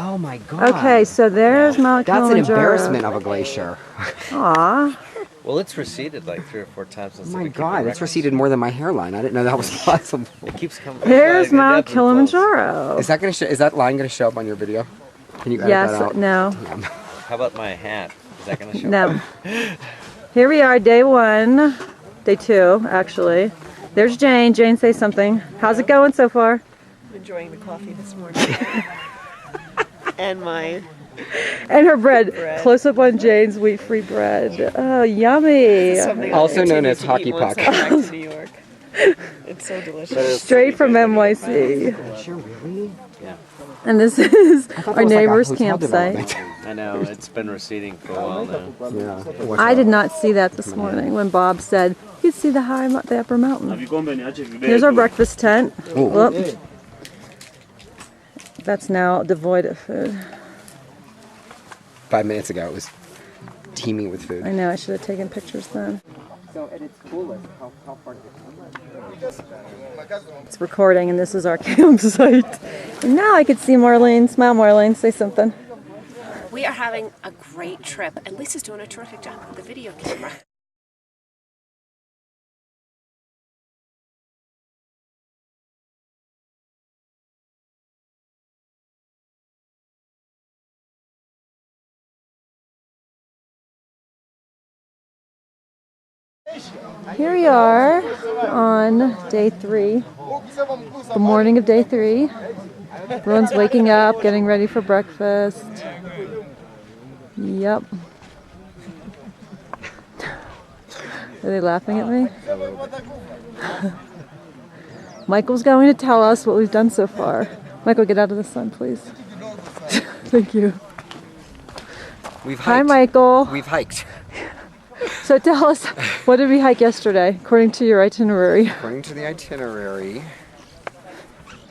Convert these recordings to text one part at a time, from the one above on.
Oh my God. Okay, so there's Mount Kilimanjaro. That's an embarrassment of a glacier. Aw. Well, it's receded like 3 or 4 times since. Oh my God, it's receded more than my hairline. I didn't know that was possible. It keeps coming. There's Mount Kilimanjaro. Is that is that line gonna show up on your video? Can you edit that out? No. Damn. How about my hat? Is that going to show No. up? Here we are, day 1. Day 2, actually. There's Jane. Jane, say something. How's it going so far? I'm enjoying the coffee this morning. And her bread. Close up on Jane's wheat-free bread. Oh, yummy. Also known as hockey puck. Back to New York. It's so delicious. Straight from NYC. Really? Yeah. And this is our neighbor's campsite. I know, it's been receding for a while now. Yeah. I did not see that this morning when Bob said you could see the upper mountain. Here's our breakfast tent. Whoop. That's now devoid of food. 5 minutes ago, it was teeming with food. I know, I should have taken pictures then. So at its coolest, how far did it come? It's recording, and this is our campsite. And now I could see Marlene. Smile, Marlene. Say something. We are having a great trip, and Lisa's doing a terrific job with the video camera. Here we are on day 3, the morning of day 3. Everyone's waking up, getting ready for breakfast. Yep. Are they laughing at me? Michael's going to tell us what we've done so far. Michael, get out of the sun, please. Thank you. We've hiked. Hi, Michael. We've hiked. So tell us, what did we hike yesterday, according to your itinerary? According to the itinerary,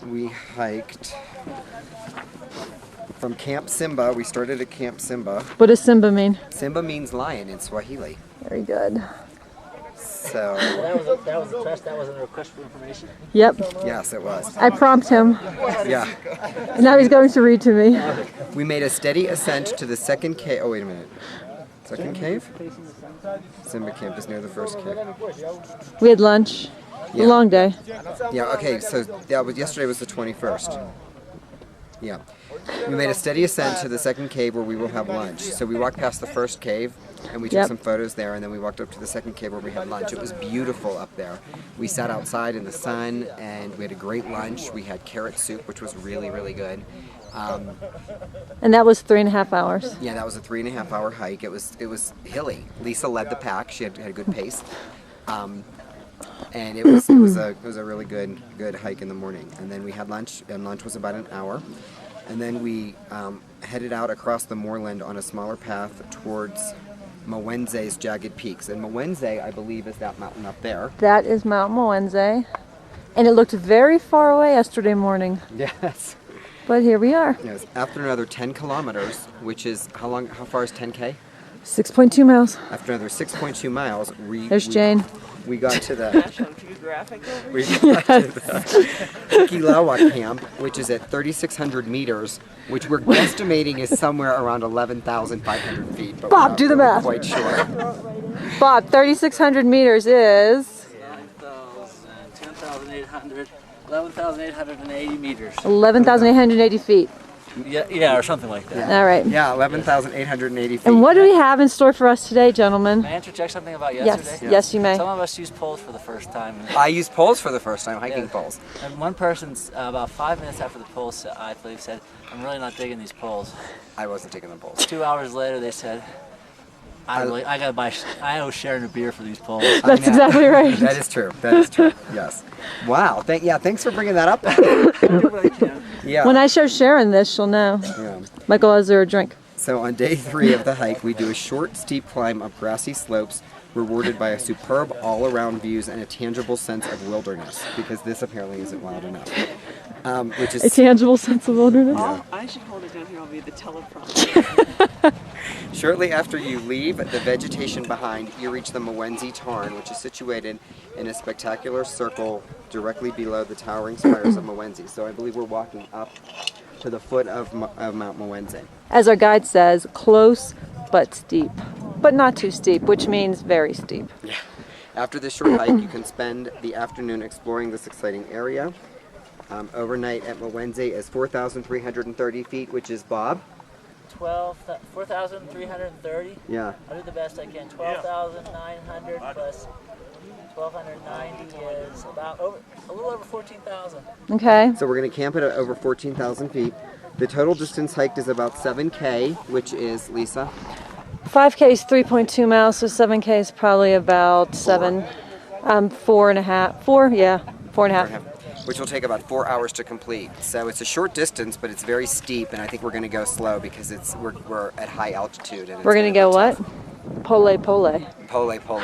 we hiked from Camp Simba. We started at Camp Simba. What does Simba mean? Simba means lion in Swahili. Very good. So. That was a request for information? Yep. Yes, it was. I prompted him. Yeah. And now he's going to read to me. We made a steady ascent to the second cave. Oh, wait a minute. Second cave? Simba Camp is near the first cave. We had lunch. Yeah. A long day. Yeah, okay, so yesterday was the 21st. Yeah. We made a steady ascent to the second cave where we will have lunch. So we walked past the first cave and we took some photos there, and then we walked up to the second cave where we had lunch. It was beautiful up there. We sat outside in the sun and we had a great lunch. We had carrot soup, which was really, really good. And that was 3.5 hours. Yeah, that was a 3.5 hour hike. It was hilly. Lisa led the pack. She had a good pace. And it was a really good hike in the morning. And then we had lunch, and lunch was about an hour. And then we headed out across the moorland on a smaller path towards Mwenze's jagged peaks. And Mwenze, I believe, is that mountain up there. That is Mount Mwenze. And it looked very far away yesterday morning. Yes. But here we are. Yes. After another 10 kilometers, which is, how far is 10K? 6.2 miles. After another 6.2 miles, There's Jane. We got to the Kilawa camp, which is at 3,600 meters, which we're guesstimating is somewhere around 11,500 feet. But Bob, do the math. Quite sure. Bob, 3,600 meters is 10,800, 11,880 meters. 11,880 feet. Yeah, or something like that. All right. Yeah, 11,880 feet. And what do we have in store for us today, gentlemen? May I interject something about yesterday? Yes, yes, you may. Some of us used poles for the first time. I used poles for the first time, hiking poles. And one person, about 5 minutes after the poles, I believe, said, "I'm really not digging these poles." I wasn't taking the poles. 2 hours later, they said, I owe Sharon a beer for these poles. That's exactly right. That is true. That is true. Yes. Wow. Thanks for bringing that up. Yeah. When I show Sharon this, she'll know. Yeah. Michael, is there a drink? So on day 3 of the hike, we do a short, steep climb up grassy slopes, rewarded by a superb all-around views and a tangible sense of wilderness, because this apparently isn't wild enough. Which is a tangible sense of wilderness? I should hold it down here. I'll be the teleprompter. Shortly after you leave the vegetation behind, you reach the Mwenze Tarn, which is situated in a spectacular circle directly below the towering spires of Mwenze. So I believe we're walking up to the foot of Mount Moenze. As our guide says, close but steep. But not too steep, which means very steep. Yeah. After this short hike, you can spend the afternoon exploring this exciting area. Overnight at Moenze is 4,330 feet, which is Bob. 4,330. Yeah. I'll do the best I can. 12,900 plus 1,290 is about a little over 14,000. Okay. So we're going to camp at over 14,000 feet. The total distance hiked is about 7K, which is, Lisa? 5K is 3.2 miles, so 7K is probably about 4.5. Which will take about 4 hours to complete. So it's a short distance, but it's very steep, and I think we're going to go slow because we're at high altitude. And We're going to go what? Pole pole. Pole pole.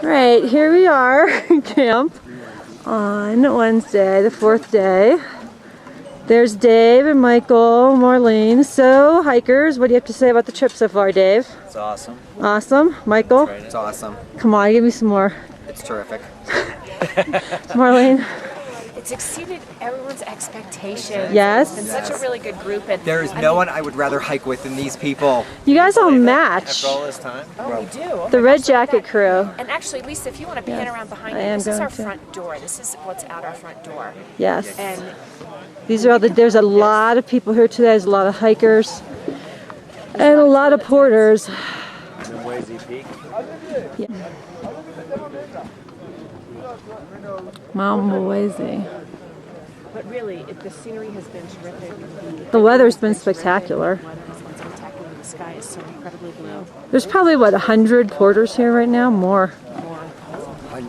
Right, here we are, camp on Wednesday, the 4th day. There's Dave and Michael, Marlene. So, hikers, what do you have to say about the trip so far, Dave? It's awesome. Awesome. Michael? It's awesome. Come on, give me some more. It's terrific. Marlene? It's exceeded everyone's expectations. Yes. And such a really good group. And There is no one I would rather hike with than these people. You guys all match. After all this time? Oh, we do. Oh The my Red gosh, look at Jacket that. crew. And actually, Lisa, if you want to pan Yes, around behind I you, am this is our going to. front door. This is what's out our front door. Yes. And These are all there's a lot of people here today. There's a lot of hikers and a lot of porters. Moenze Peak. Mount Moenze. but really, the scenery has been terrific. The weather's been spectacular. The weather has been spectacular. The sky is so incredibly blue. There's probably, what, 100 porters here right now? More.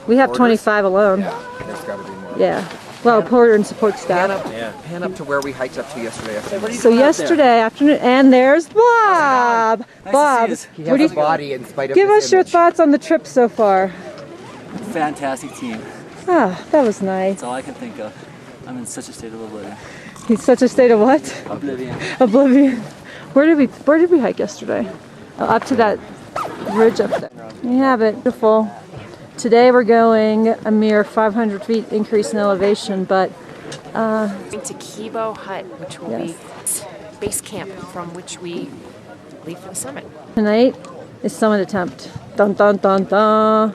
We have 25 alone. There's got to be more. Yeah. Well, porter and support staff. Pan up to where we hiked up to yesterday afternoon. So yesterday afternoon, and there's Bob. Bob, He what has do a body in spite of give his us your image. thoughts on the trip so far? Fantastic team. Ah, that was nice. That's all I can think of. I'm in such a state of oblivion. He's such a state of what? Oblivion. Oblivion. Where did we hike yesterday? Up to that ridge up there. You have it. Beautiful. Today we're going a mere 500 feet increase in elevation, but Going to Kibo Hut, which will Yes. be base camp from which we leave for the summit. tonight is summit attempt. Dun dun dun dun.